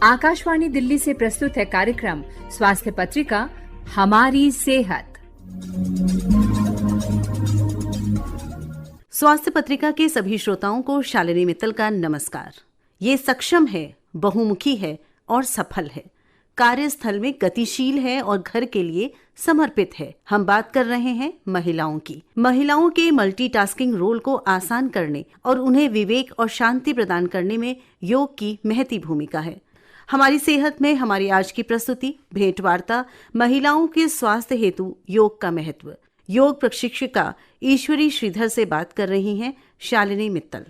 आकाशवाणी दिल्ली से प्रस्तुत है कार्यक्रम स्वास्थ्य पत्रिका हमारी सेहत। स्वास्थ्य पत्रिका के सभी श्रोताओं को शालिनी मित्तल का नमस्कार। ये सक्षम है, बहुमुखी है और सफल है, कार्यस्थल में गतिशील है और घर के लिए समर्पित है। हम बात कर रहे हैं महिलाओं की। महिलाओं के मल्टीटास्किंग रोल को आसान करने और उन्हें विवेक और शांति प्रदान करने में योग की महती भूमिका है। हमारी सेहत में हमारी आज की प्रस्तुति भेंटवार्ता महिलाओं के स्वास्थ्य हेतु योग का महत्व। योग प्रशिक्षिका ईश्वरी श्रीधर से बात कर रही हैं शालिनी मित्तल।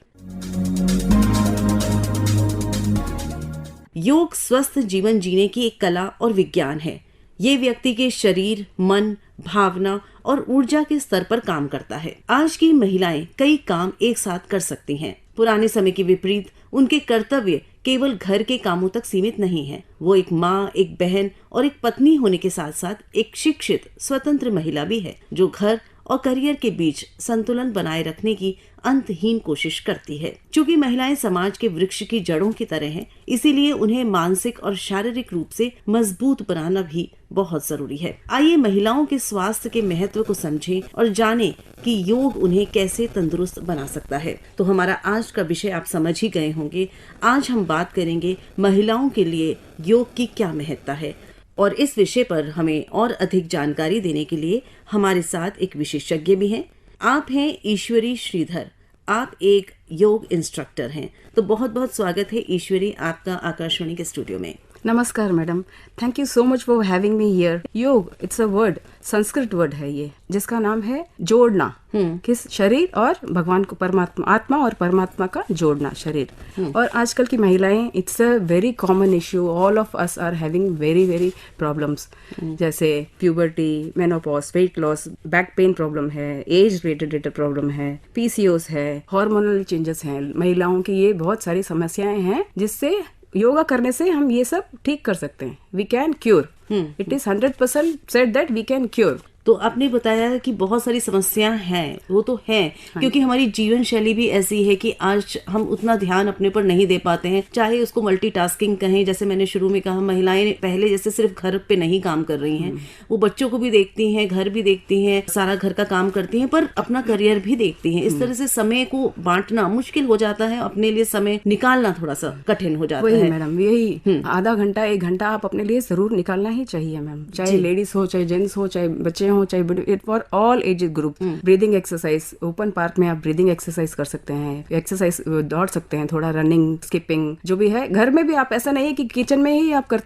योग स्वस्थ जीवन जीने की एक कला और विज्ञान है। ये व्यक्ति के शरीर, मन, भावना और ऊर्जा के स्तर पर काम करता है। आज की महिलाएं कई काम एक साथ कर सकती हैं। पुराने समय के विपरीत उनके कर्तव्य केवल घर के कामों तक सीमित नहीं है। वो एक माँ, एक बहन और एक पत्नी होने के साथ साथ एक शिक्षित स्वतंत्र महिला भी है, जो घर और करियर के बीच संतुलन बनाए रखने की अंतहीन कोशिश करती है। क्योंकि महिलाएं समाज के वृक्ष की जड़ों की तरह हैं, इसीलिए उन्हें मानसिक और शारीरिक रूप से मजबूत बनाना भी बहुत जरूरी है। आइए महिलाओं के स्वास्थ्य के महत्व को समझें और जानें कि योग उन्हें कैसे तंदुरुस्त बना सकता है। तो हमारा आज का विषय आप समझ ही गए होंगे। आज हम बात करेंगे महिलाओं के लिए योग की क्या महत्ता है, और इस विषय पर हमें और अधिक जानकारी देने के लिए हमारे साथ एक विशेषज्ञ भी हैं। आप हैं ईश्वरी श्रीधर। आप एक योग इंस्ट्रक्टर हैं। तो बहुत बहुत स्वागत है ईश्वरी आपका आकाशवाणी के स्टूडियो में। नमस्कार madam, thank you so much for having me here. Yog it's a word, Sanskrit word है ये, जिसका नाम है जोड़ना। किस शरीर और भगवान को, परमात्मा, आत्मा और परमात्मा का जोड़ना, शरीर। और आजकल की महिलाएं, it's a very common issue. All of us are having very very problems, जैसे puberty, menopause, weight loss, back pain problem है, एज रिलेटेड प्रॉब्लम है, पीसीओएस है, हार्मोनल चेंजेस हैं। महिलाओं की ये बहुत सारी समस्याएं हैं जिससे योगा करने से हम ये सब ठीक कर सकते हैं। We can cure. It is 100% said that we can cure. तो आपने बताया कि बहुत सारी समस्याएं हैं, वो तो हैं, क्योंकि हमारी जीवन शैली भी ऐसी है कि आज हम उतना ध्यान अपने पर नहीं दे पाते हैं। चाहे उसको मल्टीटास्किंग कहें, जैसे मैंने शुरू में कहा, महिलाएं पहले जैसे सिर्फ घर पे नहीं काम कर रही हैं, वो बच्चों को भी देखती हैं, घर भी देखती हैं, सारा घर का काम करती हैं, पर अपना करियर भी देखती हैं। इस तरह से समय को बांटना मुश्किल हो जाता है, अपने लिए समय निकालना थोड़ा सा कठिन हो जाता है। मैडम, यही आधा घंटा, 1 घंटा आप अपने लिए जरूर निकालना ही चाहिए मैम। चाहे लेडीज हो, चाहे जेंट्स हो, चाहे बच्चे हो, चाहे for all age group. Breathing exercise, open park में आप ब्रीदिंग एक्सरसाइज कर सकते हैं, एक्सरसाइज दौड़ सकते हैं, थोड़ा रनिंग, स्किपिंग, जो भी है। घर में भी आप, ऐसा नहीं है कि किचन में ही आप कर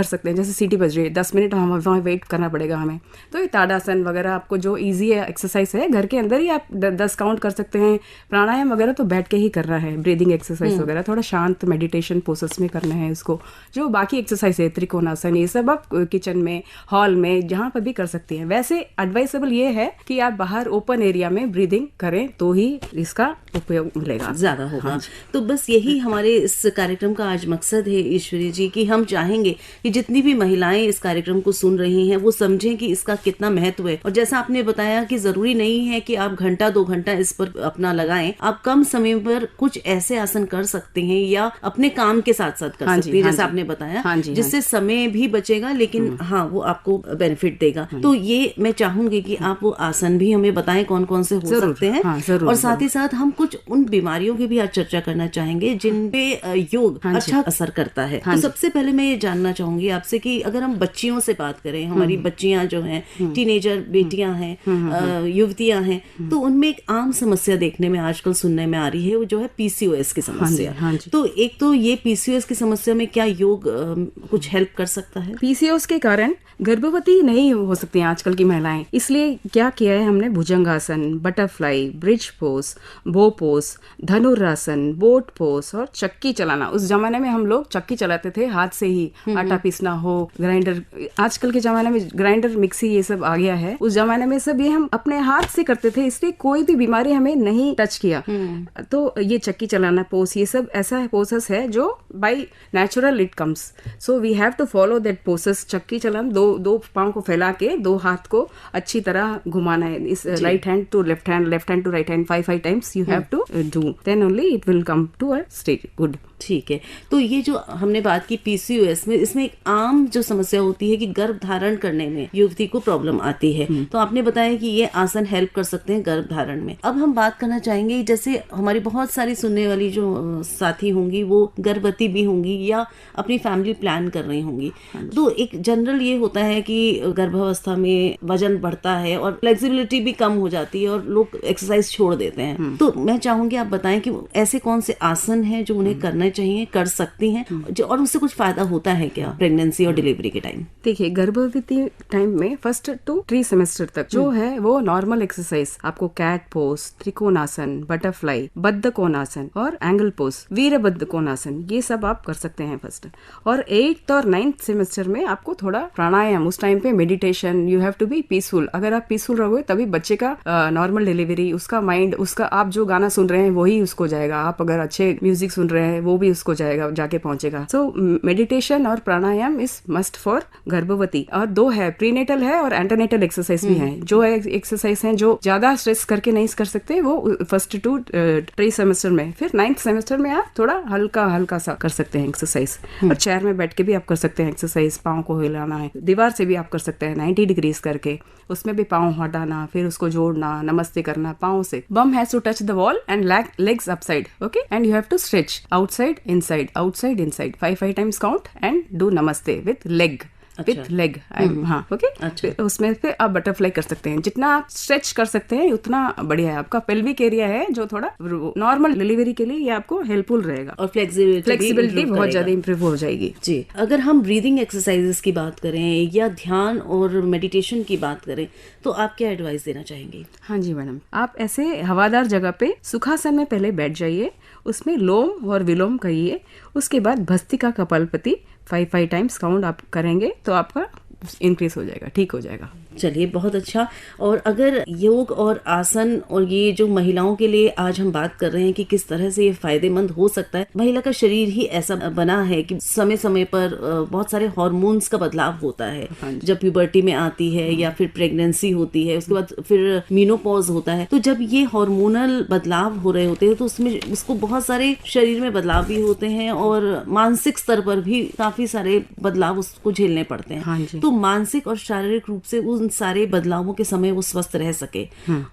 सकते हैं। जैसे सीटी बज रही है, 10 मिनट हम वहाँ वेट करना पड़ेगा हमें, तो ये ताड़ासन वगैरह आपको जो ईजी है एक्सरसाइज है, घर के अंदर ही आप 10 काउंट कर सकते हैं। प्राणायाम वगैरह तो बैठ के ही करना है। ब्रीदिंग एक्सरसाइज वगैरह थोड़ा शांत मेडिटेशन प्रोसेस में करना है इसको। जो बाकी एक्सरसाइज है, त्रिकोणासन, ये सब आप किचन में, हॉल में, जहाँ पर भी कर सकती हैं। वैसे एडवाइसेबल ये है कि आप बाहर ओपन एरिया में ब्रीदिंग करें तो ही इसका उपयोग मिलेगा, ज्यादा होगा। हाँ, तो बस यही हमारे इस कार्यक्रम का आज मकसद है ईश्वरी जी, कि हम चाहेंगे कि जितनी भी महिलाएं इस कार्यक्रम को सुन रही हैं वो समझें कि इसका कितना महत्व है। और जैसा आपने बताया कि जरूरी नहीं है कि आप घंटा 2 घंटा इस पर अपना लगाएं, आप कम समय पर कुछ ऐसे आसन कर सकते हैं या अपने काम के साथ साथ कर सकते हैं, जैसा आपने बताया, जिससे समय भी बचेगा, लेकिन हाँ, वो आपको बेनिफिट देगा। तो ये मैं चाहूंगी कि आप वो आसन भी हमें बताएं कौन कौन से हो सकते हैं। और साथ ही साथ हम कुछ उन बीमारियों की भी आज चर्चा करना चाहेंगे जिन पे योग अच्छा असर करता है। तो सबसे पहले मैं ये जानना चाहूंगी आपसे कि अगर हम बच्चियों से बात करें, हमारी बच्चियां जो हैं, टीनेजर बेटियां हैं, युवतियां हैं, तो उनमें एक आम समस्या देखने में आजकल सुनने में आ रही है, वो जो है पीसीओएस की समस्या। तो एक तो ये पीसीओएस की समस्या में क्या योग कुछ हेल्प कर सकता है? पीसीओएस के कारण गर्भवती नहीं हो सकती हैं आजकल की महिलाएं, इसलिए क्या किया है हमने, bhujangasana, butterfly, bridge pose, bow pose, dhanurasana, boat pose और चक्की चलाना। उस जमाने में हम लोग चक्की चलाते थे, हाथ से ही आटा पीसना हो, ग्राइंडर, आजकल के जमाने में ग्राइंडर, मिक्सी, ये सब आ गया है। उस जमाने में सब ये हम अपने हाथ से करते थे, इसलिए कोई भी बीमारी हमें नहीं टच किया। तो ये चक्की चलाना पोज, ये सब ऐसा पोसेस है जो by natural it comes, so we have to follow that process. चक्की चलाना, दो पाँव को फैला के 2 हाथ को अच्छी तरह घुमाना है, इस right hand to left hand, left hand to right hand, 5 times you have to do, then only it will come to a state good. ठीक है। तो ये जो हमने बात की PCOS में, इसमें एक आम जो समस्या होती है कि गर्भ धारण करने में युवती को प्रॉब्लम आती है, तो आपने बताया कि ये आसन हेल्प कर सकते हैं गर्भ धारण में। अब हम बात करना चाहेंगे, जैसे हमारी बहुत सारी सुनने वाली जो साथी होंगी वो गर्भवती भी होंगी या अपनी फैमिली प्लान कर रही होंगी, तो एक जनरल ये होता है कि गर्भावस्था में वजन बढ़ता है और फ्लेक्सिबिलिटी भी कम हो जाती है और लोग एक्सरसाइज छोड़ देते हैं। तो मैं चाहूंगी आप बताएं कि ऐसे कौन से आसन हैं जो उन्हें करने चाहिए, कर सकती हैं, और उससे कुछ फायदा होता है क्या प्रेगनेंसी और डिलीवरी के टाइम? देखिए, गर्भवती टाइम में 1 to 3 सेमेस्टर तक जो है वो नॉर्मल एक्सरसाइज आपको कैट पोज, त्रिकोणासन, बटरफ्लाई, बद्ध कोणासन और एंगल पोज, वीरभद्र कोणासन, ये सब आप कर सकते हैं फर्स्ट। और 8th और 9th सेमेस्टर में आपको थोड़ा प्राणायाम, उस टाइम पे meditation, you have to be peaceful. अगर आप पीसफुल रहोगे तभी बच्चे का नॉर्मल डिलीवरी, उसका माइंड, उसका आप जो गाना सुन रहे हैं वही उसको जाएगा, आप अगर अच्छे म्यूजिक सुन रहे हैं वो भी उसको जाएगा, जाके पहुंचेगा। सो मेडिटेशन और प्राणायाम इज मस्ट फॉर गर्भवती। और 2 है, प्रीनेटल है और एंटीनेटल एक्सरसाइज भी है। जो एक्सरसाइज है जो ज्यादा स्ट्रेस करके नहीं कर सकते वो 1 to 3 सेमेस्टर में, फिर 9th सेमेस्टर में आप थोड़ा हल्का हल्का सा कर सकते हैं एक्सरसाइज। और चेयर में बैठ के भी आप कर सकते हैं एक्सरसाइज, पाँव को हिलाना है, दीवार से भी आप कर सकते हैं 90 डिग्रीज करके, उसमें भी पाँव हटाना, फिर उसको जोड़ना, नमस्ते करना पाँव से। Bum has to touch the wall and legs upside, okay, and you have to stretch outside inside, outside inside, 5 times count and do namaste with leg, with leg. हाँ, ओके। अच्छा। उसमें फिर आप बटरफ्लाई कर सकते हैं। जितना आप स्ट्रेच कर सकते हैं उतना बढ़िया है। आपका पेल्विक एरिया है जो थोड़ा नॉर्मल डिलीवरी के लिए ये आपको हेल्पफुल रहेगा और फ्लेक्सिबिलिटी बहुत ज्यादा इंप्रूव हो जाएगी। जी, अगर हम ब्रीदिंग एक्सरसाइजेस की बात करें या ध्यान और मेडिटेशन की बात करें तो आप क्या एडवाइस देना चाहेंगे? हाँ जी मैडम, आप ऐसे हवादार जगह पे सुखासन में पहले बैठ जाइए, उसमें लोम और विलोम करिए, उसके बाद भस्त्रिका कपालपति 5 टाइम्स काउंट आप करेंगे तो आपका इंक्रीज हो जाएगा, ठीक हो जाएगा। चलिए, बहुत अच्छा। और अगर योग और आसन और ये जो महिलाओं के लिए आज हम बात कर रहे हैं कि किस तरह से ये फायदेमंद हो सकता है, महिला का शरीर ही ऐसा बना है कि समय समय पर बहुत सारे हार्मोन्स का बदलाव होता है। जब प्यूबर्टी में आती है या फिर प्रेगनेंसी होती है, उसके बाद फिर मीनोपॉज होता है, तो जब ये हार्मोनल बदलाव हो रहे होते हैं तो उसमें उसको बहुत सारे शरीर में बदलाव भी होते हैं और मानसिक स्तर पर भी काफी सारे बदलाव उसको झेलने पड़ते हैं। तो मानसिक और शारीरिक रूप से उन सारे बदलावों के समय वो स्वस्थ रह सके,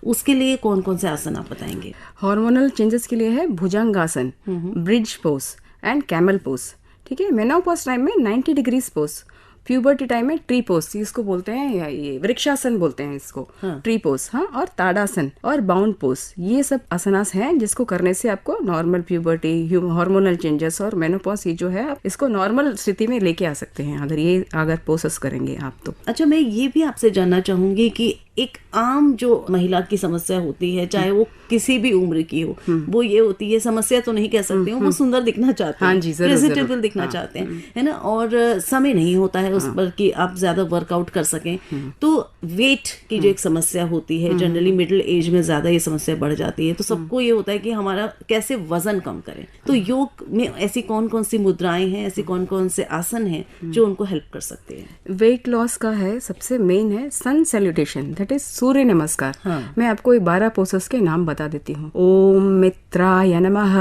उसके लिए कौन कौन से आसन आप बताएंगे? हार्मोनल चेंजेस के लिए है bhujangasana, bridge pose and camel pose. ठीक है, मेनोपॉज टाइम में 90 डिग्रीज पोज, प्यूबर्टी टाइम में ट्री पोज, इसको बोलते हैं, या ये वृक्षासन बोलते हैं इसको, ट्री पोज, हाँ, और ताड़ासन और बाउंड पोज, ये सब आसनास हैं जिसको करने से आपको नॉर्मल प्यूबर्टी, हार्मोनल चेंजेस और मेनोपॉज, ये जो है आप इसको नॉर्मल स्थिति में लेके आ सकते हैं अगर प्रोसेस करेंगे आप तो। अच्छा, मैं ये भी आपसे जानना चाहूंगी कि एक आम जो महिला की समस्या होती है, चाहे वो किसी भी उम्र की हो, वो ये होती है, समस्या तो नहीं कह सकते हो, वो सुंदर दिखना चाहते हैं, प्रेजेंटेबल दिखना चाहते हैं, है ना, और समय नहीं होता है उस पर कि आप ज्यादा वर्कआउट कर सकें। तो वेट की जो एक समस्या होती है, जनरली मिडिल एज में ज्यादा ये समस्या बढ़ जाती है, तो सबको ये होता है कि हमारा कैसे वजन कम करें। तो योग में ऐसी कौन कौन सी मुद्राएं हैं, ऐसी कौन कौन से आसन हैं जो उनको हेल्प कर सकते हैं? वेट लॉस का है, सबसे मेन है सन सैल्यूटेशन, दैट इज सूर्य नमस्कार। मैं आपको 12 पोसेस के नाम बता देती हूँ। ओम मित्राय नमः,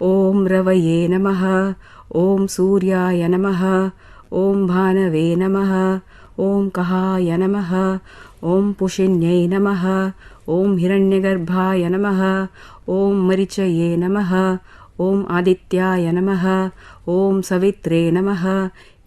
ओम रवये नमः, ओम सूर्याय नमः, ओम भानवे नमः, ओम कहाय नमः, ओम पुशिन्यै नमः, ओम हिरण्यगर्भाय नमः, ओम मरीचये नमः, ओम आदित्याय नमः, ओम सवित्रे नमः।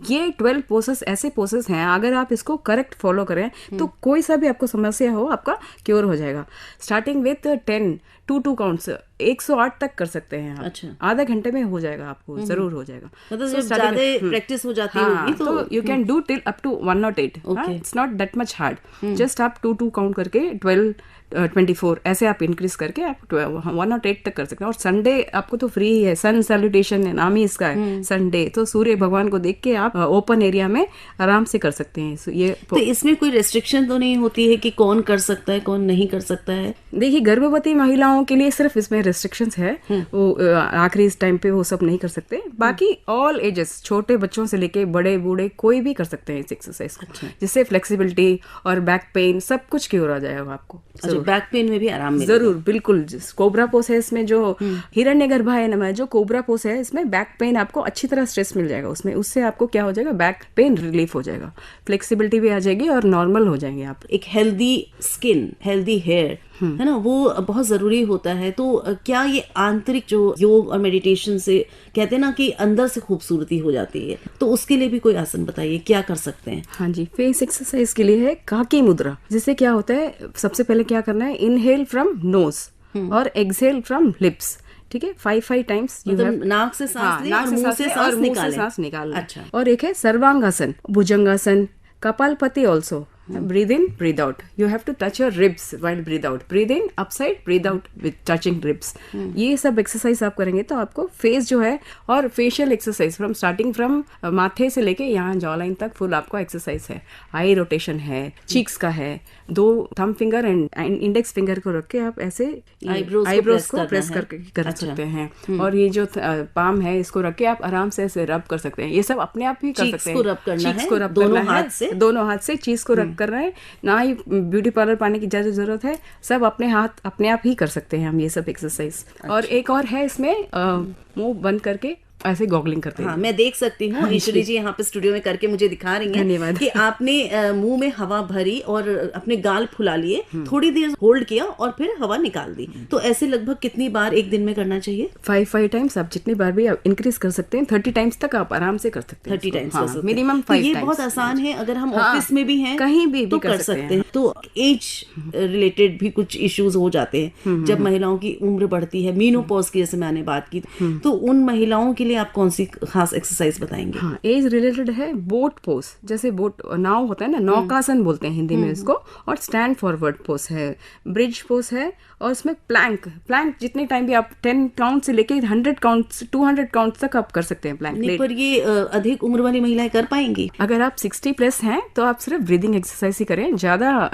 ये 12 पोसेस ऐसे पोसेस हैं, अगर आप इसको करेक्ट फॉलो करें तो कोई सा भी आपको समस्या हो आपका क्योर हो जाएगा। स्टार्टिंग विथ 10 2 काउंट्स 108 तक कर सकते हैं आप। अच्छा, आधा घंटे में हो जाएगा, आपको जरूर हो जाएगा। मतलब जब ज्यादा प्रैक्टिस हो जाती होगी तो you can do till up to 108। It's not that much hard, just आप 2 काउंट करके 12 24 ऐसे आप इंक्रीज करके आप 108 तक कर सकते हैं। और संडे आपको तो फ्री है, सन सैल्यूटेशन है, नाम ही इसका है संडे, तो सूर्य भगवान को देख के आप ओपन एरिया में आराम से कर सकते हैं। ये तो इसमें कोई रेस्ट्रिक्शन तो नहीं होती है कि कौन कर सकता है कौन नहीं कर सकता है? देखिए, गर्भवती महिलाओं के लिए सिर्फ इसमें रेस्ट्रिक्शंस है, वो आखिरी इस टाइम पे वो सब नहीं कर सकते। बाकी ऑल एजेस, छोटे बच्चों से लेके बड़े बूढ़े कोई भी कर सकते हैं इस एक्सरसाइज को, जिससे फ्लेक्सिबिलिटी और बैक पेन सब कुछ क्योर आ जाएगा आपको। अच्छा, बैक पेन में भी आराम मिलेगा। जरूर, बिल्कुल। कोबरा पोस है इसमें, जो हिरण्यगर्भायनम है, जो कोबरा पोस है, इसमें बैक पेन आपको अच्छी तरह स्ट्रेस मिल जाएगा उसमें, उससे आपको क्या हो जाएगा, बैक पेन रिलीफ हो जाएगा, फ्लेक्सिबिलिटी भी आ जाएगी और नॉर्मल हो जाएंगे आप। एक हेल्दी स्किन, हेल्दी हेयर है ना, वो बहुत जरूरी होता है। तो क्या ये आंतरिक जो योग और मेडिटेशन से कहते हैं ना कि अंदर से खूबसूरती हो जाती है, तो उसके लिए भी कोई आसन बताइए, क्या कर सकते हैं? हाँ जी, फेस एक्सरसाइज के लिए है काकी मुद्रा, जिससे क्या होता है, सबसे पहले क्या करना है, इनहेल फ्रॉम नोज और एक्सहेल फ्रॉम लिप्स। ठीक है, 5 टाइम्स। मतलब नाक से सांस लें और मुंह से सांस निकालें। अच्छा। और एक है सर्वांगासन, भुजंगासन, कपालपति also. Breathe in, breathe out. You have to touch your ribs while breathe out. Breathe in upside, breathe out with touching ribs. ये सब एक्सरसाइज आप करेंगे तो आपको फेस जो है, और facial exercise from starting from माथे से लेके यहाँ जॉ लाइन तक फुल आपको एक्सरसाइज है। आई रोटेशन है, चीक्स का है, 2 thumb finger and index finger को रख के आप ऐसे आईब्रोज को प्रेस करके कर सकते हैं। और ये जो पाम है, इसको रख के आप आराम से ऐसे रब कर सकते हैं। ये सब अपने आप ही कर सकते हैं। चीक्स को रब करना है, दोनों हाथ से चीज को कर रहे हैं, ना ही ब्यूटी पार्लर पाने की ज्यादा जरूरत है, सब अपने हाथ अपने आप ही कर सकते हैं हम ये सब एक्सरसाइज। और एक और है इसमें, मुंह बंद करके ऐसे गॉगलिंग करते हैं। हाँ, मैं देख सकती हूँ। ईश्वरी जी यहाँ पे स्टूडियो में करके मुझे दिखा रही हैं। धन्यवाद। कि आपने मुंह में हवा भरी और अपने गाल फुला लिए, थोड़ी देर होल्ड किया और फिर हवा निकाल दी। तो ऐसे लगभग कितनी बार एक दिन में करना चाहिए? 5 टाइम्स। आप जितनी बार भी आप इंक्रीज कर सकते हैं, 30 टाइम्स तक आप आराम से कर सकते हैं। 30 टाइम्स मिनिमम 5 टाइम्स। ये बहुत आसान है, अगर हम ऑफिस में भी हैं कहीं भी तो कर सकते हैं। तो एज रिलेटेड भी कुछ इश्यूज हो जाते हैं जब महिलाओं की उम्र बढ़ती है, मीनोपॉज की जैसे मैंने बात की, तो उन महिलाओं के लिए आप कौन सी खास एक्सरसाइज बताएंगे? हाँ, एज रिलेटेड है बोट पोज, जैसे बोट नाव होता है ना, नौकासन बोलते हैं हिंदी में इसको, और स्टैंड फॉरवर्ड पोज है, ब्रिज पोज है, और इसमें प्लैंक जितने टाइम भी आप 10 काउंट से लेके 100 काउंट 200 काउंट तक आप कर सकते हैं प्लैंक। पर ये अधिक उम्र वाली महिलाएं कर पाएंगी? अगर आप 60 प्लस हैं तो आप सिर्फ ब्रीदिंग एक्सरसाइज ही करें, ज्यादा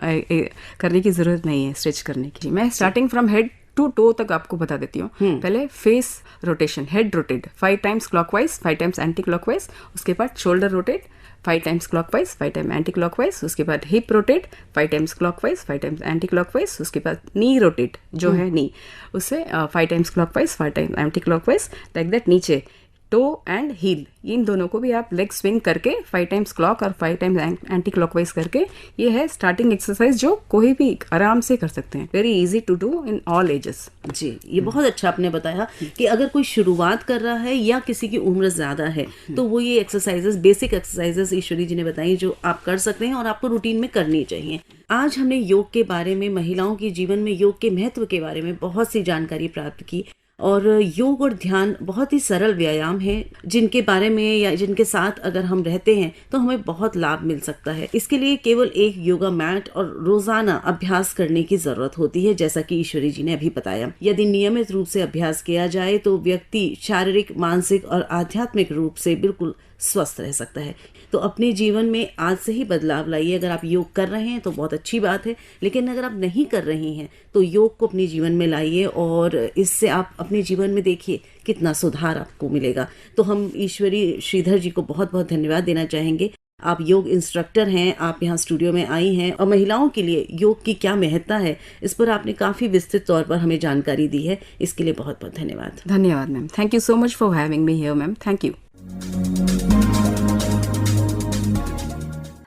करने की जरूरत नहीं है स्ट्रेच करने की। मैं starting from head to toe तक आपको बता देती हूँ। पहले face rotation, head rotate 5 times clockwise, 5 times anti clockwise. उसके बाद shoulder rotate 5 times clockwise, 5 time anti clockwise. उसके बाद hip rotate 5 times clockwise, 5 times anti clockwise. उसके बाद नी रोटेट जो है नी, उससे 5 times clockwise, 5 time anti clockwise, like that. नीचे टो एंड हील, इन दोनों को भी आप लेग स्विंग करके 5 टाइम्स क्लॉक और 5 टाइम्स एंटी क्लॉकवाइज करके, ये है स्टार्टिंग एक्सरसाइज जो कोई भी आराम से कर सकते हैं। Very easy to do in all ages. जी, ये बहुत अच्छा आपने बताया कि अगर कोई शुरुआत कर रहा है या किसी की उम्र ज्यादा है तो वो ये एक्सरसाइजेस, बेसिक एक्सरसाइजेस ईश्वरी जी ने बताई जो आप कर सकते हैं और आपको रूटीन में करनी चाहिए। आज हमने योग के बारे में, महिलाओं के जीवन में योग के महत्व के बारे में बहुत सी जानकारी प्राप्त की। और योग और ध्यान बहुत ही सरल व्यायाम है, जिनके बारे में या जिनके साथ अगर हम रहते हैं तो हमें बहुत लाभ मिल सकता है। इसके लिए केवल एक योगा मैट और रोजाना अभ्यास करने की जरूरत होती है, जैसा कि ईश्वरी जी ने अभी बताया। यदि नियमित रूप से अभ्यास किया जाए तो व्यक्ति शारीरिक, मानसिक और आध्यात्मिक रूप से बिल्कुल स्वस्थ रह सकता है। तो अपने जीवन में आज से ही बदलाव लाइए। अगर आप योग कर रहे हैं तो बहुत अच्छी बात है, लेकिन अगर आप नहीं कर रही हैं तो योग को अपने जीवन में लाइए और इससे आप अपने जीवन में देखिए कितना सुधार आपको मिलेगा। तो हम ईश्वरी श्रीधर जी को बहुत बहुत धन्यवाद देना चाहेंगे। आप योग इंस्ट्रक्टर हैं, आप यहाँ स्टूडियो में आई हैं और महिलाओं के लिए योग की क्या महत्ता है इस पर आपने काफी विस्तृत तौर पर हमें जानकारी दी है। इसके लिए बहुत बहुत धन्यवाद। धन्यवाद ma'am, thank you so much for having me here ma'am, thank you.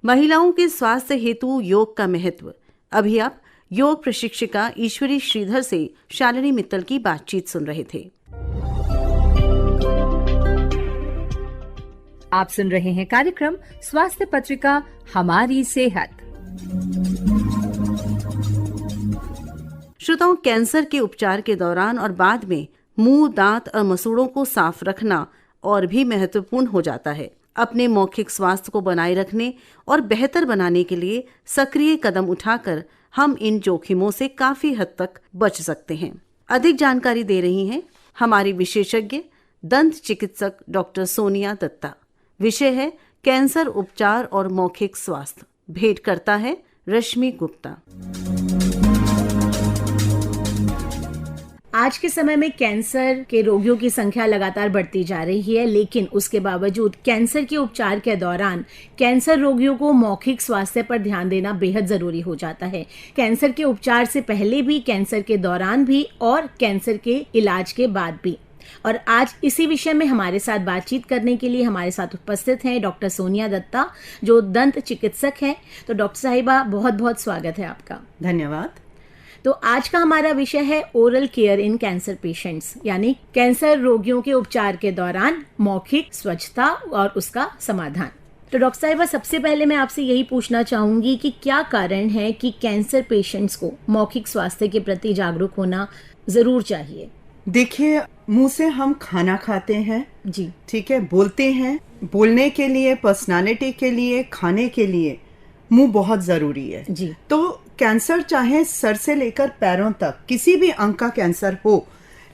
महिलाओं के स्वास्थ्य हेतु योग का महत्व। अभी आप योग प्रशिक्षिका ईश्वरी श्रीधर से शालिनी मित्तल की बातचीत सुन रहे थे। आप सुन रहे हैं कार्यक्रम स्वास्थ्य पत्रिका हमारी सेहत। श्रोताओं, कैंसर के उपचार के दौरान और बाद में मुंह, दांत और मसूड़ों को साफ रखना और भी महत्वपूर्ण हो जाता है। अपने मौखिक स्वास्थ्य को बनाए रखने और बेहतर बनाने के लिए सक्रिय कदम उठाकर हम इन जोखिमों से काफी हद तक बच सकते हैं। अधिक जानकारी दे रही हैं हमारी विशेषज्ञ दंत चिकित्सक डॉक्टर सोनिया दत्ता। विषय है कैंसर उपचार और मौखिक स्वास्थ्य। भेंट करता है रश्मि गुप्ता। आज के समय में कैंसर के रोगियों की संख्या लगातार बढ़ती जा रही है, लेकिन उसके बावजूद कैंसर के उपचार के दौरान कैंसर रोगियों को मौखिक स्वास्थ्य पर ध्यान देना बेहद जरूरी हो जाता है। कैंसर के उपचार से पहले भी, कैंसर के दौरान भी और कैंसर के इलाज के बाद भी। और आज इसी विषय में हमारे साथ बातचीत करने के लिए हमारे साथ उपस्थित हैं डॉक्टर सोनिया दत्ता, जो दंत चिकित्सक हैं। तो डॉक्टर साहिबा, बहुत बहुत स्वागत है आपका। धन्यवाद। तो आज का हमारा विषय है ओरल केयर इन कैंसर पेशेंट्स, यानी कैंसर रोगियों के उपचार के दौरान मौखिक स्वच्छता और उसका समाधान। तो डॉक्टर साहिबा, सबसे पहले मैं आपसे यही पूछना चाहूंगी कि क्या कारण है कि कैंसर पेशेंट्स को मौखिक स्वास्थ्य के प्रति जागरूक होना जरूर चाहिए? देखिए, मुंह से हम खाना खाते हैं जी, ठीक है, बोलते हैं, बोलने के लिए, पर्सनालिटी के लिए, खाने के लिए मुंह बहुत जरूरी है जी। तो कैंसर चाहे सर से लेकर पैरों तक किसी भी अंग का कैंसर हो,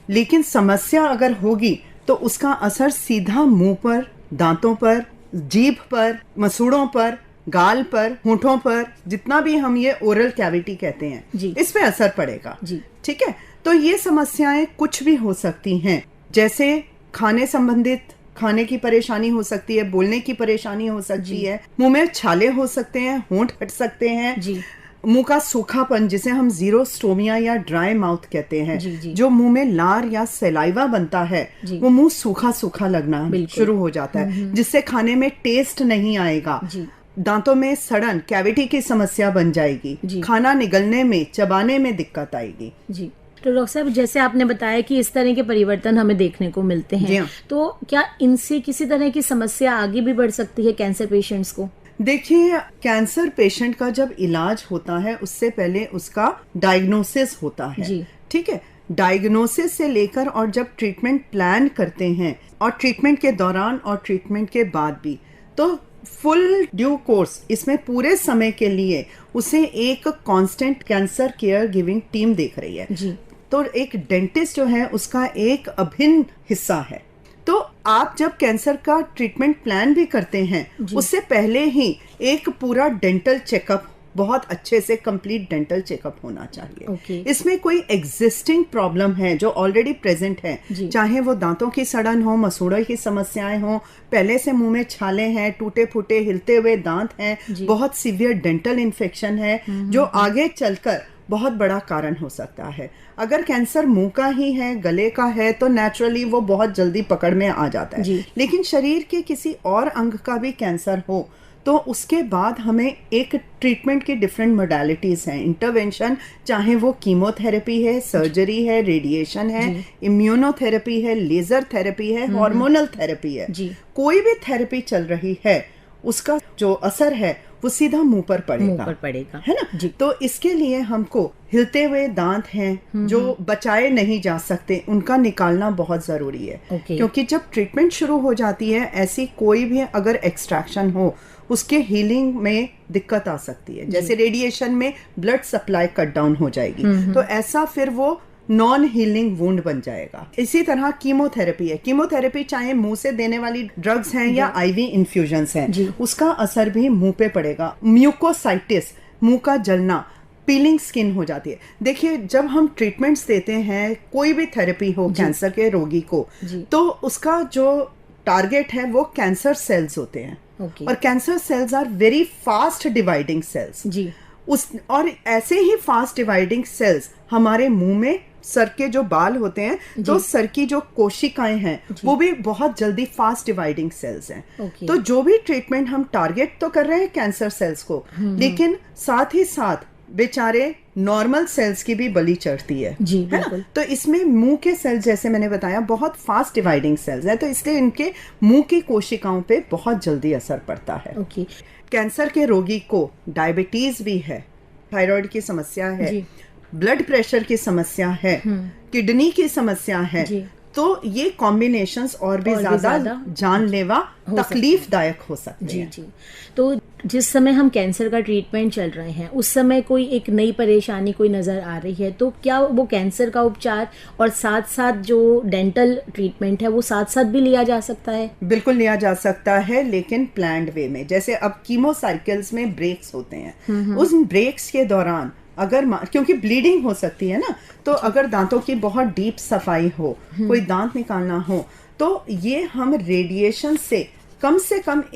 लेकिन समस्या अगर होगी तो उसका असर सीधा मुंह पर, दांतों पर, जीभ पर, मसूड़ों पर, गाल पर, होंठों पर, जितना भी हम ये ओरल कैविटी कहते हैं जी। इस पे असर पड़ेगा जी। ठीक है। तो ये समस्याएं कुछ भी हो सकती हैं, जैसे खाने संबंधित, खाने की परेशानी हो सकती है, बोलने की परेशानी हो सकती है, मुंह में छाले हो सकते हैं, होंठ फट सकते हैं जी। मुंह का सूखापन, जिसे हम जीरोस्टोमिया या ड्राई माउथ कहते हैं, जी, जी। जो मुंह में लार या सलाइवा बनता है, जी। वो मुंह सूखा सूखा लगना बिल्कुल। शुरू हो जाता है, जिससे खाने में टेस्ट नहीं आएगा। जी। दांतों में सड़न, कैविटी की समस्या बन जाएगी, जी। खाना निगलने में, चबाने में दिक्कत आएगी। जी। तो डॉक्टर साहब, जैसे आपने बताया कि इस तरह के परिवर्तन हमें देखने को मिलते जी हैं, हाँ। तो क्या इनसे किसी तरह की समस्या आगे भी बढ़ सकती है कैंसर पेशेंट्स को? देखिए, कैंसर पेशेंट का जब इलाज होता है उससे पहले उसका डायग्नोसिस होता है जी। ठीक है। डायग्नोसिस से लेकर और जब ट्रीटमेंट प्लान करते हैं, और ट्रीटमेंट के दौरान और ट्रीटमेंट के बाद भी, तो फुल ड्यू कोर्स इसमें पूरे समय के लिए उसे एक constant cancer care giving team देख रही है जी। तो एक डेंटिस्ट जो है उसका एक अभिन्न हिस्सा है। तो आप जब कैंसर का ट्रीटमेंट प्लान भी करते हैं, उससे पहले ही एक पूरा डेंटल चेकअप, बहुत अच्छे से कंप्लीट डेंटल चेकअप होना चाहिए। ओके। इसमें कोई एग्जिस्टिंग प्रॉब्लम है जो ऑलरेडी प्रेजेंट है, चाहे वो दांतों की सड़न हो, मसूड़ों की समस्याएं हो, पहले से मुंह में छाले हैं, टूटे फूटे हिलते हुए दांत हैं, बहुत सीवियर डेंटल इन्फेक्शन है जो आगे चलकर बहुत बड़ा कारण हो सकता है। अगर कैंसर मुंह का ही है, गले का है, तो नेचुरली वो बहुत जल्दी पकड़ में आ जाता है। लेकिन शरीर के किसी और अंग का भी कैंसर हो तो उसके बाद हमें एक ट्रीटमेंट की डिफरेंट मोडालिटीज हैं, इंटरवेंशन, चाहे वो कीमोथेरेपी है, सर्जरी है, रेडिएशन है, इम्यूनोथेरेपी है, लेजर थेरेपी है, हार्मोनल थेरेपी है, कोई भी थेरेपी चल रही है, उसका जो असर है वो सीधा मुंह पर पड़ेगा, है ना जी। तो इसके लिए हमको हिलते हुए दांत हैं जो बचाए नहीं जा सकते, उनका निकालना बहुत जरूरी है। क्योंकि जब ट्रीटमेंट शुरू हो जाती है, ऐसी कोई भी अगर एक्सट्रैक्शन हो, उसके हीलिंग में दिक्कत आ सकती है। जैसे रेडिएशन में ब्लड सप्लाई कट डाउन हो जाएगी, तो ऐसा फिर वो नॉन हीलिंग वुंड बन जाएगा। इसी तरह कीमोथेरेपी है। कीमोथेरेपी चाहे मुंह से देने वाली ड्रग्स हैं या आईवी इन्फ्यूजन्स हैं, उसका असर भी मुंह पे पड़ेगा। म्यूकोसाइटिस, मुंह का जलना, पीलिंग स्किन हो जाती है। देखिए, जब हम ट्रीटमेंट्स देते हैं, कोई भी थेरेपी हो कैंसर के रोगी को, तो उसका जो टारगेट है वो कैंसर सेल्स होते हैं। और cancer cells are very fast dividing cells और ऐसे ही फास्ट डिवाइडिंग सेल्स हमारे मुंह में, सर के जो बाल होते हैं, तो सर की जो कोशिकाएं हैं वो भी बहुत जल्दी फास्ट डिवाइडिंग सेल्स हैं। तो जो भी ट्रीटमेंट हम टारगेट तो कर रहे हैं कैंसर सेल्स को, लेकिन साथ ही साथ बेचारे नॉर्मल सेल्स की भी बलि चढ़ती है ना। तो इसमें मुंह के सेल्स, जैसे मैंने बताया, बहुत फास्ट डिवाइडिंग सेल्स हैं, तो इसलिए इनके मुंह की कोशिकाओं पे बहुत जल्दी असर पड़ता है। कैंसर के रोगी को डायबिटीज भी है, थायराइड की समस्या है, ब्लड प्रेशर की समस्या है, किडनी की समस्या है, तो ये कॉम्बिनेशंस और भी ज्यादा जानलेवा, तकलीफदायक हो सकते हैं। तो जिस समय हम कैंसर का ट्रीटमेंट चल रहे हैं, उस समय कोई एक नई परेशानी कोई नजर आ रही है, तो क्या वो कैंसर का उपचार और साथ साथ जो डेंटल ट्रीटमेंट है वो साथ साथ भी लिया जा सकता है? बिल्कुल लिया जा सकता है, लेकिन प्लान्ड वे में। जैसे अब कीमो साइकिल्स में ब्रेक्स होते हैं, उस ब्रेक्स के दौरान क्योंकि ब्लीडिंग हो सकती है ना, तो अगर दांतों की बहुत डीप सफाई हो, कोई दांत निकालना हो, तो ये हम रेडिएशन से कम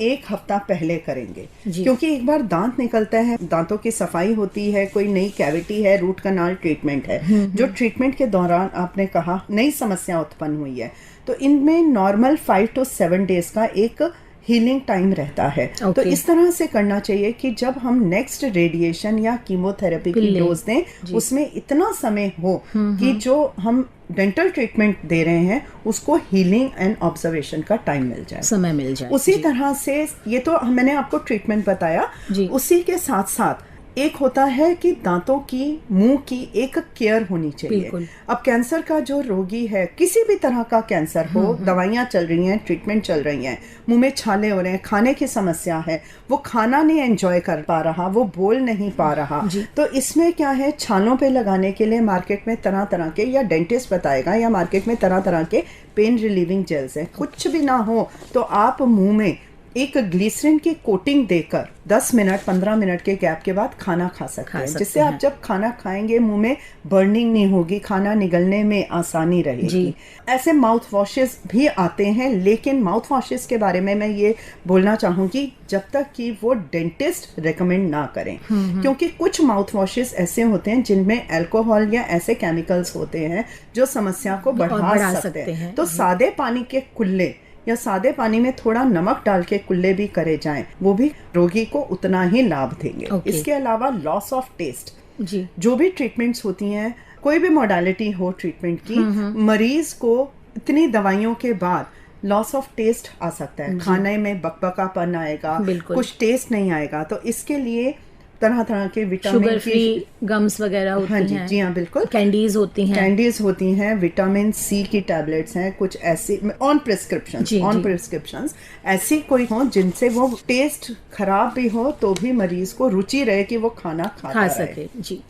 1 हफ्ता पहले करेंगे। क्योंकि एक बार दांत निकलता है, दांतों की सफाई होती है, कोई नई कैविटी है, रूट कनाल ट्रीटमेंट है, जो ट्रीटमेंट के दौरान आपने कहा नई समस्या उत्पन्न हुई है, तो इनमें नॉर्मल 5 to 7 डेज का एक हीलिंग टाइम रहता है। तो इस तरह से करना चाहिए कि जब हम नेक्स्ट रेडिएशन या कीमोथेरेपी की डोज दें, उसमें इतना समय हो कि जो हम डेंटल ट्रीटमेंट दे रहे हैं उसको हीलिंग एंड ऑब्जर्वेशन का टाइम मिल जाए, समय मिल जाए। उसी तरह से ये तो मैंने आपको ट्रीटमेंट बताया, उसी के साथ साथ एक होता है कि दांतों की, मुंह की एक केयर होनी चाहिए। अब कैंसर का जो रोगी है, किसी भी तरह का कैंसर हो, दवाइयां चल रही हैं, ट्रीटमेंट चल रही हैं, मुंह में छाले हो रहे हैं, खाने की समस्या है, वो खाना नहीं एंजॉय कर पा रहा, वो बोल नहीं पा रहा, तो इसमें क्या है, छालों पे लगाने के लिए मार्केट में तरह तरह के, या डेंटिस्ट बताएगा, या मार्केट में तरह तरह के पेन रिलीविंग जेल्स हैं। कुछ भी ना हो तो आप मुंह में एक ग्लिसरीन की कोटिंग देकर 10 मिनट 15 मिनट के गैप के बाद खाना खा सकते हैं, जिससे आप जब खाना खाएंगे मुंह में बर्निंग नहीं होगी, खाना निगलने में आसानी रहेगी। ऐसे माउथ वॉशेस भी आते हैं, लेकिन माउथ वॉशेस के बारे में मैं ये बोलना चाहूंगी जब तक कि वो डेंटिस्ट रेकमेंड ना करें, क्योंकि कुछ माउथ वॉशेस ऐसे होते हैं जिनमें अल्कोहल या ऐसे केमिकल्स होते हैं जो समस्या को बढ़ा सकते हैं। तो सादे पानी के कुल्ले या सादे पानी में थोड़ा नमक डाल के कुल्ले भी करे जाएं, वो भी रोगी को उतना ही लाभ देंगे। इसके अलावा लॉस ऑफ टेस्ट, जो भी ट्रीटमेंट्स होती हैं, कोई भी मॉडलिटी हो ट्रीटमेंट की, मरीज को इतनी दवाइयों के बाद लॉस ऑफ टेस्ट आ सकता है, खाने में बकबकापन आएगा, कुछ टेस्ट नहीं आएगा। तो इसके लिए तरह तरह के विटामिन, शुगर फ्री गम्स वगैरह होती हैं। जी हाँ, बिल्कुल। कैंडीज होती हैं, विटामिन सी की टैबलेट्स हैं, कुछ ऐसी ऑन प्रिस्क्रिप्शन ऐसी कोई हो जिनसे वो टेस्ट खराब भी हो तो भी मरीज को रुचि रहे कि वो खाना खा सके। जी,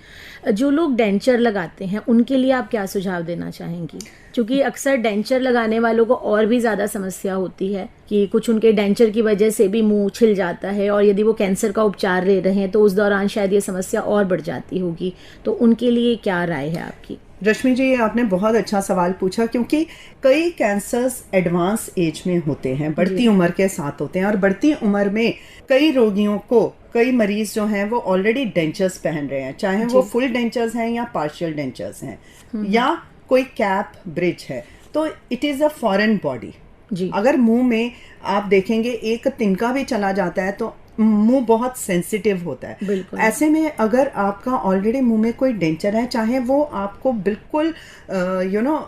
जो लोग डेंचर लगाते हैं उनके लिए आप क्या सुझाव देना चाहेंगी? क्योंकि अक्सर डेंचर लगाने वालों को और भी ज़्यादा समस्या होती है कि कुछ उनके डेंचर की वजह से भी मुंह छिल जाता है, और यदि वो कैंसर का उपचार ले रहे हैं तो उस दौरान शायद ये समस्या और बढ़ जाती होगी, तो उनके लिए क्या राय है आपकी? रश्मि जी, ये आपने बहुत अच्छा सवाल पूछा, क्योंकि कई कैंसर्स एडवांस एज में होते हैं, बढ़ती उम्र के साथ होते हैं, और बढ़ती उम्र में कई रोगियों को, कई मरीज जो हैं वो ऑलरेडी डेंचर्स पहन रहे हैं, चाहे वो फुल डेंचर्स हैं या पार्शियल डेंचर्स हैं, या कोई कैप ब्रिज है, तो it is a foreign body. अगर मुंह में आप देखेंगे एक तिनका भी चला जाता है तो मुंह बहुत सेंसिटिव होता है। ऐसे में अगर आपका ऑलरेडी मुंह में कोई डेंचर है, चाहे वो आपको बिल्कुल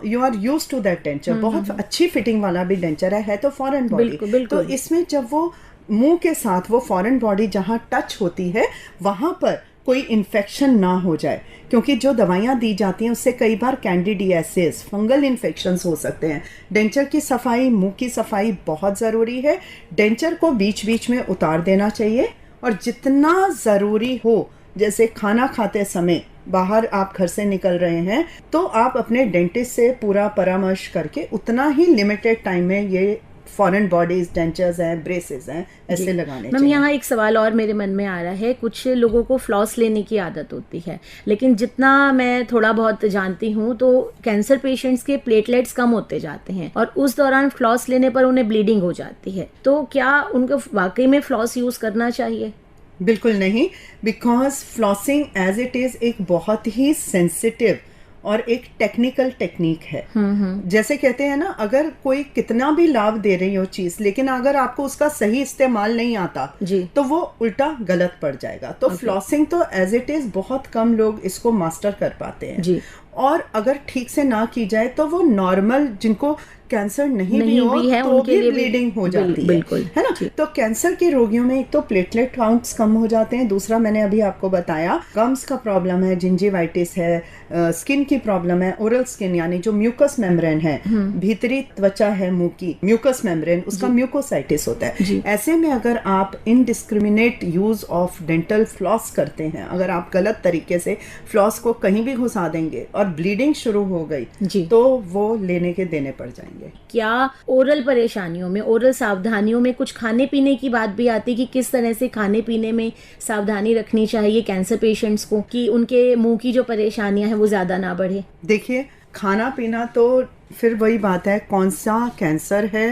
you are used to that denture, बहुत अच्छी फिटिंग वाला भी डेंचर है तो फॉरेन बॉडी, तो इसमें जब वो मुंह के साथ वो फॉरेन बॉडी जहां टच होती है वहां पर कोई इन्फेक्शन ना हो जाए, क्योंकि जो दवाइयां दी जाती हैं उससे कई बार कैंडिडियासिस, फंगल इन्फेक्शंस हो सकते हैं। डेंचर की सफाई, मुंह की सफाई बहुत ज़रूरी है। डेंचर को बीच बीच में उतार देना चाहिए, और जितना ज़रूरी हो, जैसे खाना खाते समय बाहर आप घर से निकल रहे हैं तो आप अपने डेंटिस्ट से पूरा परामर्श करके उतना ही लिमिटेड टाइम में ये फॉरेन बॉडीज, डेंचर्स हैं, ब्रेसेस हैं, ऐसे लगाने चाहिए। यहाँ एक सवाल और मेरे मन में आ रहा है, कुछ लोगों को फ्लॉस लेने की आदत होती है, लेकिन जितना मैं थोड़ा बहुत जानती हूँ तो कैंसर पेशेंट्स के प्लेटलेट्स कम होते जाते हैं, और उस दौरान फ्लॉस लेने पर उन्हें ब्लीडिंग हो जाती है, तो क्या उनको वाकई में फ्लॉस यूज करना चाहिए? बिल्कुल नहीं, because flossing as it is एक बहुत ही सेंसिटिव और एक टेक्निकल टेक्निक है। जैसे कहते हैं ना, अगर कोई कितना भी लाभ दे रही हो चीज, लेकिन अगर आपको उसका सही इस्तेमाल नहीं आता तो वो उल्टा गलत पड़ जाएगा। तो फ्लॉसिंग तो एज इट इज बहुत कम लोग इसको मास्टर कर पाते हैं, और अगर ठीक से ना की जाए तो वो नॉर्मल, जिनको कैंसर नहीं भी हो है, तो भी ब्लीडिंग हो जाती है ना। तो कैंसर के रोगियों में एक तो प्लेटलेट काउंट्स कम हो जाते हैं, दूसरा मैंने अभी आपको बताया गम्स का प्रॉब्लम है, जिंजिवाइटिस है, स्किन की प्रॉब्लम है, ओरल स्किन यानी जो म्यूकस मेम्ब्रेन है, भीतरी त्वचा है मुंह की, म्यूकस मेम्ब्रेन, उसका म्यूकोसाइटिस होता है। ऐसे में अगर आप indiscriminate use of dental floss करते हैं, अगर आप गलत तरीके से फ्लॉस को कहीं भी घुसा देंगे और और ब्लीडिंग शुरू हो गई जी। तो वो लेने के देने पड़ जाएंगे। क्या ओरल परेशानियों में, ओरल सावधानियों में कुछ खाने पीने की बात भी आती है कि किस तरह से खाने पीने में सावधानी रखनी चाहिए कैंसर पेशेंट्स को कि उनके मुंह की जो परेशानियां हैं वो ज्यादा ना बढ़े? देखिए, खाना पीना तो फिर वही बात है, कौन सा कैंसर है,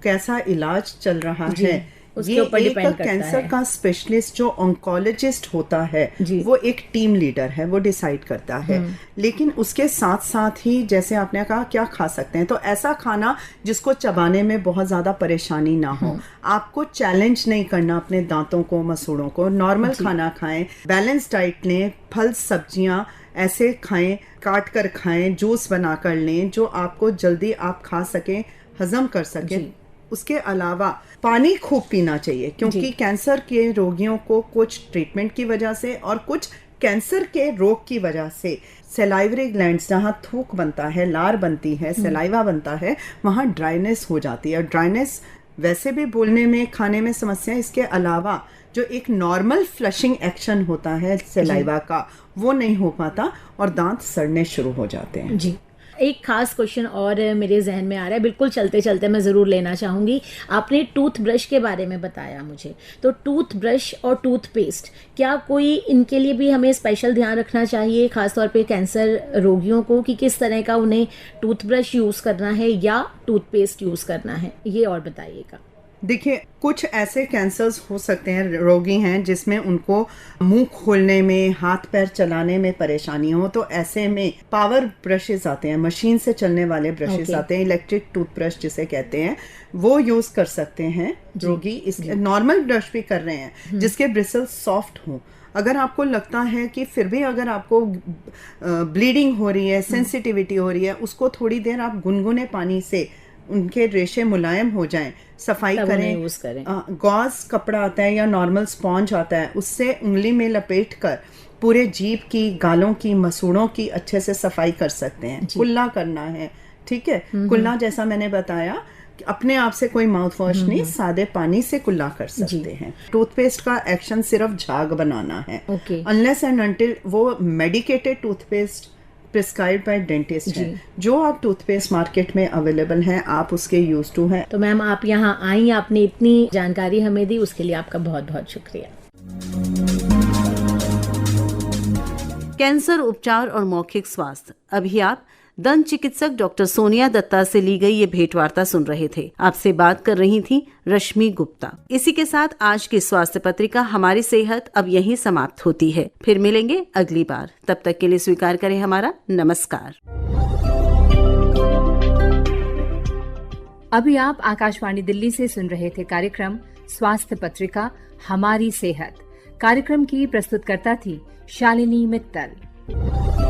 कैसा इलाज चल रहा है, उसके ये ऊपर एक डिपेंड करता कैंसर है। का स्पेशलिस्ट जो ऑन्कोलॉजिस्ट होता है जी। वो एक टीम लीडर है, वो डिसाइड करता है। लेकिन उसके साथ साथ ही जैसे आपने कहा क्या खा सकते हैं, तो ऐसा खाना जिसको चबाने में बहुत ज़्यादा परेशानी ना हो। आपको चैलेंज नहीं करना अपने दांतों को, मसूड़ों को। नॉर्मल खाना खाएं, बैलेंस डाइट लें, फल सब्जियां ऐसे खाएं, काट कर खाएं, जूस बना कर लें जो आपको जल्दी आप खा सकें, हजम कर सकें। उसके अलावा पानी खूब पीना चाहिए, क्योंकि कैंसर के रोगियों को कुछ ट्रीटमेंट की वजह से और कुछ कैंसर के रोग की वजह से सलाइवरी ग्लैंड्स, जहाँ थूक बनता है, लार बनती है, सलाइवा बनता है, वहाँ ड्राइनेस हो जाती है। ड्राइनेस वैसे भी बोलने में, खाने में समस्या, इसके अलावा जो एक नॉर्मल फ्लशिंग एक्शन होता है सलाइवा का वो नहीं हो पाता और दांत सड़ने शुरू हो जाते हैं। जी। एक खास क्वेश्चन और मेरे जहन में आ रहा है, बिल्कुल चलते चलते मैं ज़रूर लेना चाहूँगी। आपने टूथ ब्रश के बारे में बताया मुझे, तो टूथ ब्रश और टूथपेस्ट, क्या कोई इनके लिए भी हमें स्पेशल ध्यान रखना चाहिए, खासतौर पे कैंसर रोगियों को, कि किस तरह का उन्हें टूथब्रश यूज़ करना है या टूथपेस्ट यूज़ करना है, ये और बताइएगा। देखिए, कुछ ऐसे कैंसर्स हो सकते हैं, रोगी हैं जिसमें उनको मुंह खोलने में, हाथ पैर चलाने में परेशानी हो, तो ऐसे में पावर ब्रशेस आते हैं, मशीन से चलने वाले ब्रशेस आते हैं, इलेक्ट्रिक टूथब्रश जिसे कहते हैं, वो यूज कर सकते हैं रोगी। इस नॉर्मल ब्रश भी कर रहे हैं जिसके ब्रिसल्स सॉफ्ट हों। अगर आपको लगता है कि फिर भी अगर आपको ब्लीडिंग हो रही है, सेंसिटिविटी हो रही है, उसको थोड़ी देर आप गुनगुने पानी से उनके रेशे मुलायम हो जाएं, सफाई करें। यूज करें। गॉज कपड़ा आता है या नॉर्मल स्पॉन्ज आता है, उससे उंगली में लपेट कर पूरे जीभ की, गालों की, मसूड़ों की अच्छे से सफाई कर सकते हैं। कुल्ला करना है, ठीक है, कुल्ला जैसा मैंने बताया, अपने आप से कोई माउथ वॉश नहीं, सादे पानी से कुल्ला कर सकते हैं। टूथपेस्ट का एक्शन सिर्फ झाग बनाना है, अनलेस एंड अनटिल वो medicated toothpaste prescribe by dentist है। जो आप टूथपेस्ट मार्केट में अवेलेबल हैं, आप उसके यूज टू हैं। तो मैम, आप यहाँ आई, आपने इतनी जानकारी हमें दी, उसके लिए आपका बहुत बहुत शुक्रिया। कैंसर उपचार और मौखिक स्वास्थ्य। अभी आप दंत चिकित्सक डॉक्टर सोनिया दत्ता से ली गई ये भेंटवार्ता सुन रहे थे। आपसे बात कर रही थी रश्मि गुप्ता। इसी के साथ आज की स्वास्थ्य पत्रिका हमारी सेहत अब यहीं समाप्त होती है। फिर मिलेंगे अगली बार, तब तक के लिए स्वीकार करें हमारा नमस्कार। अभी आप आकाशवाणी दिल्ली से सुन रहे थे कार्यक्रम स्वास्थ्य पत्रिका हमारी सेहत। कार्यक्रम की प्रस्तुतकर्ता थी शालिनी मित्तल।